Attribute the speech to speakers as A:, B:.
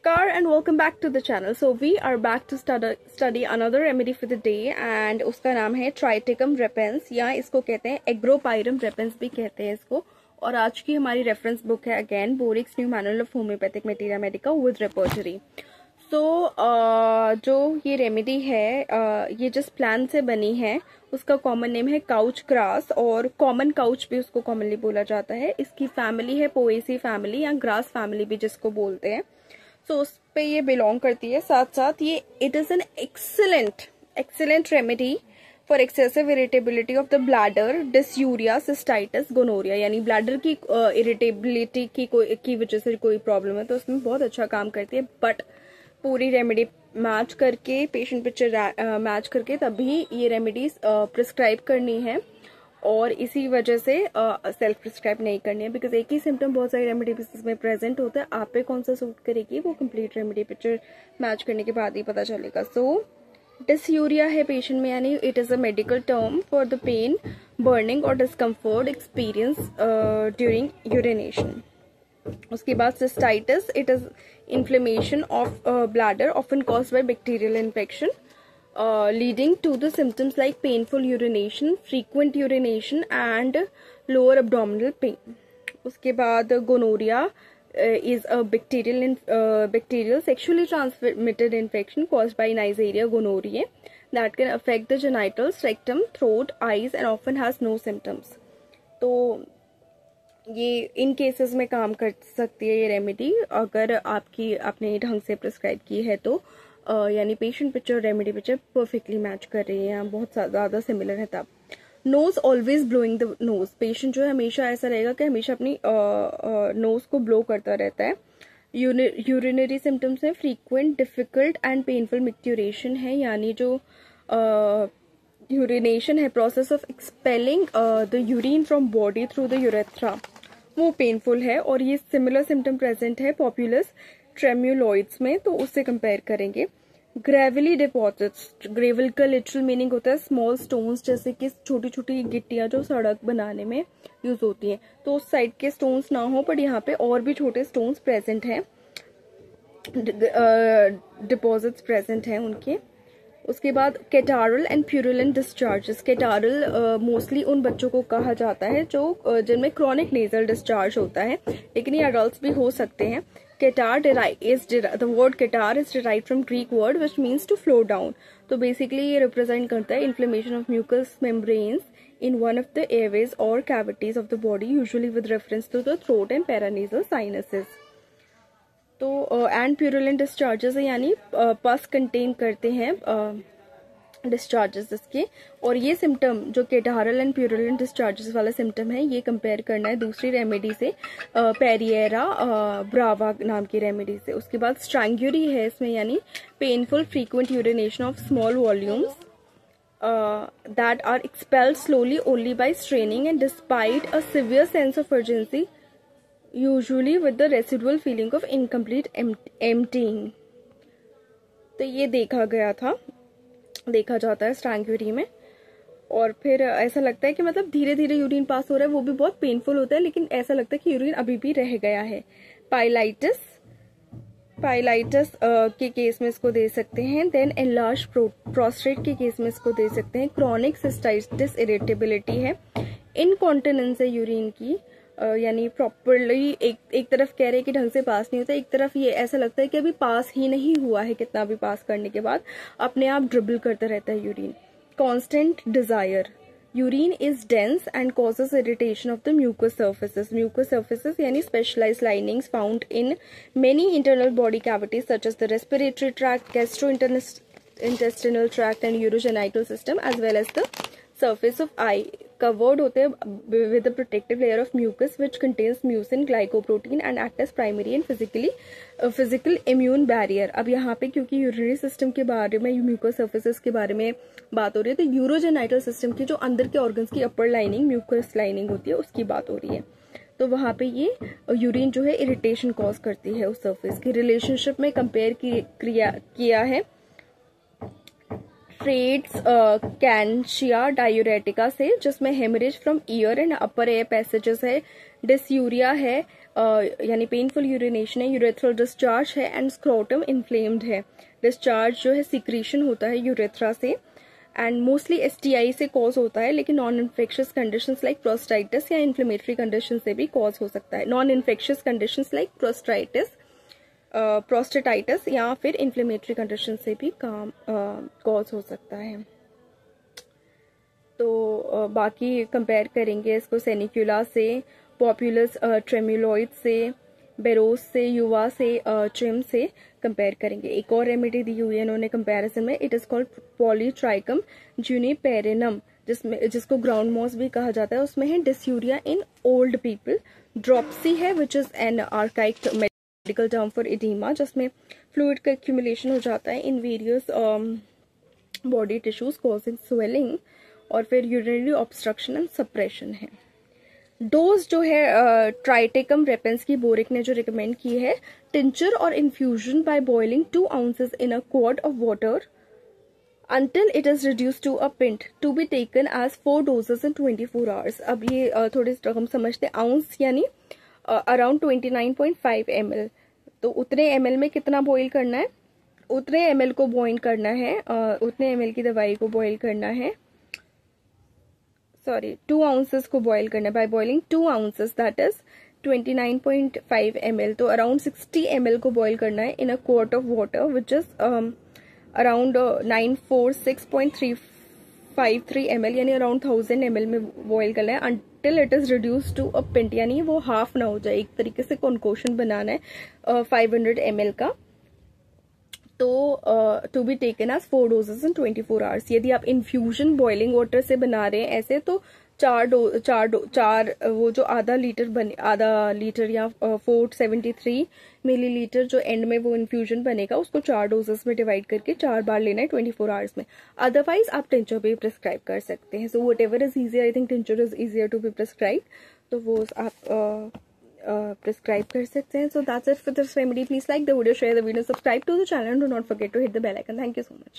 A: Namaskar and welcome back to the channel. So we are back to study another remedy for the day and उसका नाम है Triticum repens या इसको कहते हैं Agropyrum repens भी कहते हैं इसको। और आज की हमारी रेफरेंस बुक है again Boericke's new manual of homeopathic materia medica with repertory. So जो ये रेमेडी है ये जिस प्लांट से बनी है उसका कॉमन नेम है काउच ग्रास और कॉमन काउच भी उसको कॉमनली बोला जाता है। इसकी फैमिली है पोएसी फैमिली या ग्रास फैमिली भी जिसको बोलते हैं। सो उस पे ये बिलोंग करती है। साथ साथ ये it is an excellent remedy for excessive irritability of the bladder, dysuria, cystitis, gonorrhoea, यानी ब्लैडर की इरिटेबिलिटी की वजह से कोई प्रॉब्लम है तो उसमें बहुत अच्छा काम करती है। बट पूरी रेमेडी मैच करके पेशेंट पिक्चर मैच करके तभी ये रेमेडीज प्रिस्क्राइब करनी है और इसी वजह से सेल्फ प्रिस्क्राइब नहीं करनी है बिकॉज एक ही सिम्टम बहुत सारी रेमेडी में प्रेजेंट होता है। आप पे कौन सा सूट करेगी वो कंप्लीट रेमेडी पिक्चर मैच करने के बाद ही पता चलेगा। सो डिसयूरिया है पेशेंट में, यानी it is a medical term for the pain, burning और डिस्कम्फर्ट एक्सपीरियंस ड्यूरिंग यूरिनेशन। उसके बाद cystitis, it is inflammation of bladder often caused by bacterial infection leading to the symptoms like painful urination, frequent urination and lower abdominal pain. उसके बाद gonorrhea is a bacterial sexually transmitted infection caused by Neisseria gonorrhoeae that can affect the genitals, rectum, throat, eyes and often has no symptoms. तो ये इन cases में काम कर सकती है ये रेमेडी अगर आपने ढंग से प्रिस्क्राइब की है तो यानी patient picture remedy picture perfectly match कर रही है, बहुत ज़्यादा सिमिलर है। तब nose always blowing the nose, patient जो है हमेशा ऐसा रहेगा कि हमेशा अपनी नोज को ब्लो करता रहता है। यूरिनरी सिम्टम्स में फ्रीक्वेंट, डिफिकल्ट एंड पेनफुल मिक्ट्यूरेशन है, यानी जो यूरिनेशन है process of expelling the urine from body through the urethra वो पेनफुल है। और ये सिमिलर सिम्टम प्रेजेंट है पॉपुलस ट्रेम्युलॉइड्स में, तो उससे कंपेयर करेंगे। ग्रेवली डिपॉजिट्स, ग्रेवल का लिटरल मीनिंग होता है स्मॉल स्टोन्स, जैसे कि छोटी छोटी गिट्टियां जो सड़क बनाने में यूज होती हैं, तो उस साइड के स्टोन्स ना हो बट यहाँ पे और भी छोटे स्टोन्स प्रेजेंट हैं, डिपॉजिट्स प्रेजेंट हैं उनके। उसके बाद catarrhal and purulent discharges, catarrhal mostly उन बच्चों को कहा जाता है जो जिनमें क्रॉनिक नेजल डिस्चार्ज होता है, लेकिन ये अडल्ट भी हो सकते हैं। Catarrh the word catarrh is derived from Greek word which means to flow down. तो basically ये represent करता है inflammation of mucous membranes in one of the airways or cavities of the body, usually with reference to the throat and paranasal sinuses. तो and purulent discharges है यानी pus contain करते हैं discharges इसके। और ये सिम्टम जो कैटारल एंड प्यूरुलेंट डिस्चार्जेस वाला सिम्टम है ये कंपेयर करना है दूसरी रेमेडी से, पेरिएरा ब्रावा नाम की रेमेडी से। उसके बाद स्ट्रैंग्यूरी है इसमें, यानी painful frequent urination of small volumes that are expelled slowly only by straining and despite a severe sense of urgency, usually with the residual feeling of incomplete emptying. तो ये देखा जाता है स्ट्रैंग्यूरी में। और फिर ऐसा लगता है कि मतलब धीरे धीरे यूरिन पास हो रहा है, वो भी बहुत पेनफुल होता है लेकिन ऐसा लगता है कि यूरिन अभी भी रह गया है। पाइलाइटिस के केस में इसको दे सकते हैं। देन एनलार्ज प्रोस्टेट के केस में इसको दे सकते हैं। क्रॉनिक सिस्टाइटिस इरिटेबिलिटी है। इनकॉन्टिनेंस है यूरिन की, यानी प्रॉपरली एक तरफ कह रहे हैं कि ढंग से पास नहीं होता, एक तरफ ये ऐसा लगता है कि अभी पास ही नहीं हुआ है, कितना भी पास करने के बाद अपने आप ड्रिबल करता रहता है urine. Constant desire, urine is dense and causes irritation of the mucous surfaces यानी specialised linings found in many internal body cavities such as the respiratory tract, gastrointestinal tract and urogenital system as well as the surface of eye covered होते हैं with a protective layer of mucus which contains mucin glycoprotein and act as primary and physical immune barrier। अब यहाँ पे क्योंकि urinary system के बारे में, mucus surfaces के बारे में बात हो रही है, तो यूरोजेनाइटल सिस्टम की जो अंदर के ऑर्गन्स की अपर लाइनिंग म्यूकस लाइनिंग होती है उसकी बात हो रही है। तो वहाँ पे ये यूरिन जो है इरिटेशन कॉज करती है उस सर्फेस की। रिलेशनशिप में कंपेयर किया है ट्रेड्स कैंशिया डायूरेटिका से, जिसमें haemorrhage from ear and upper air passages है। डिसयूरिया है यानी पेनफुल यूरिनेशन है, यूरेथ्रल डिस्चार्ज है एंड स्क्रोटम इन्फ्लेम्ड है। डिस्चार्ज जो है सिक्रीशन होता है यूरेथ्रा से एंड मोस्टली STI से कॉज होता है, लेकिन non infectious conditions like prostatitis या इन्फ्लेमेटरी कंडीशन से भी कॉज हो सकता है। Non infectious conditions like prostatitis या फिर इन्फ्लेमेटरी कंडीशन से भी कॉज हो सकता है। तो बाकी कंपेयर करेंगे इसको सेनिक्यूला से, पॉपुलस ट्रेम्युलॉइड से, बेरोस से, युवा से, ट्रिम से कंपेयर करेंगे। एक और रेमेडी दी हुई है इन्होंने कंपैरिजन में, it is called polytrichum juniperinum, जिसको ग्राउंड मॉस भी कहा जाता है। उसमें है dysuria in old people, dropsy है which is an archaic medical term for oedema, जिसमें फ्लूइड का एक्यूमुलेशन हो जाता है in various body tissues causing swelling, और फिर यूरिनरी ऑब्स्ट्रक्शन एंड सप्रेशन है। डोज जो है ट्राइटेकम रेपेंस की बोरिक ने जो रिकमेंड की है, टिंचर और infusion bye boiling 2 ounces in a quart of water until it is reduced to a pint to be taken as 4 doses in 24 hours। अब ये थोड़े रकम समझते हैं, आउंस यानी अराउंड 29.5 ml। तो उतने ml में कितना बॉईल करना है, उतने ml को बॉईल करना है, उतने ml की दवाई को बॉईल करना है, 2 ounces को बॉईल करना है। By boiling 2 ounces that is 29.5 ml, तो अराउंड 60 ml को बॉईल करना है in a quart of water which is around 946.353 ml, यानी अराउंड 1000 ml में बॉईल करना है until it is reduce to a pint, यानी वो हाफ ना हो जाए। एक तरीके से कॉन्कोशन बनाना है 500 ml का, तो to be taken as 4 doses in 24 hours। यदि आप इन्फ्यूजन बॉइलिंग वाटर से बना रहे हैं ऐसे, तो चार वो जो आधा लीटर या 473 मिलीलीटर जो एंड में वो इन्फ्यूजन बनेगा, उसको 4 doses में डिवाइड करके 4 बार लेना है 24 hours में। अदरवाइज आप टिंचर भी प्रिस्क्राइब कर सकते हैं। So whatever is easier, I think tincture is easier to be prescribe, तो वो आप prescribe कर सकते हैं। So that's it for this remedy. Please like the video, share the video, subscribe to the channel and do not forget to hit the bell icon. Thank you so much.